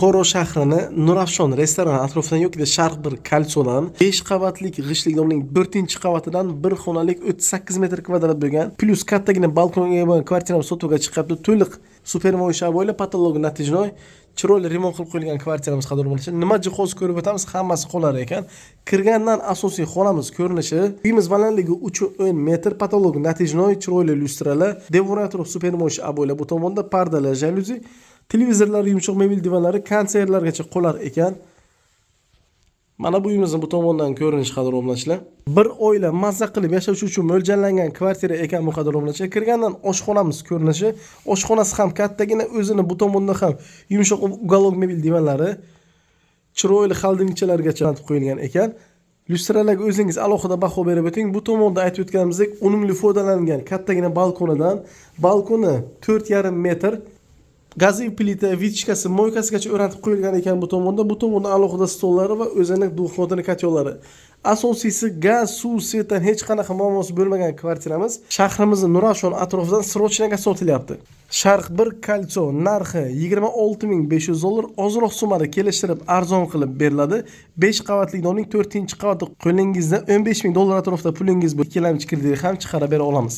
Buxoro shahrini Nurafshon restorani atrofidan yoki Sharq bir kalsodan 5 qavatlik g'ishtlik domning 4-qavatidan bir xonalik 38 metr kvadrat bo'lgan, plus kattagina balkonga ega bo'lgan kvartiramiz sotuvga chiqyapti. To'liq supermoy shaboyli patolog natijnoy chiroyli remont qilib qo'yilgan kvartiramiz qadrlamoqchi. Nima jihoz ko'rib o'tamiz, hammasi qolar ekan. Kirgandan asosiy xonamiz ko'rinishi, uyimiz balandligi 310 metr, patolog natijnoy chiroyli lyustralar, devor atrof supermoy shaboyli, bu tomonda pardalar, jaluzi, televizorlar, yumshoq mebel divanlari konsertlargacha qolar ekan. Mana bu uyimizning bu tomondan ko'rinishi qadrlamoqchilar. Bir oila mazza qilib yashash uchun mo'ljallangan kvartira ekan bu qadrlamoqchilar. Kirgandan oshxonamiz ko'rinishi, oshxonasi ham kattagina, o'zini bu tomonda ham yumshoq uголок mebel divanlari, chiroyli xaldinchalargacha qo'yilgan ekan. Lyustralarga o'zingiz alohida baho berib o'ting. Bu tomonda aytib o'tganimizdek, unumli foydalanilgan kattagina balkonidan, balkoni 4,5 metr, gaziy plita, vichkasi, moykasigacha o'rnatib qo'yilgan ekan bu tomonda. Bu tomonda alohida stollari va o'zining duxotini katyollari. Asosiysi gaz, suv, svetdan hech qanaqa muammosi bo'lmagan kvartiramiz shahrimizning Nurafshon atrofidan srochnaga sotilyapti. Sharq bir kalso narxi 26.500 dollar, ozroq summada kelishtirib arzon qilib beriladi. 5 qavatli domning 4-qavati qo'lingizda 15.000 dollar atrofida pulingiz bor. Ikkilamchi kredit ham chiqarib bera olamiz.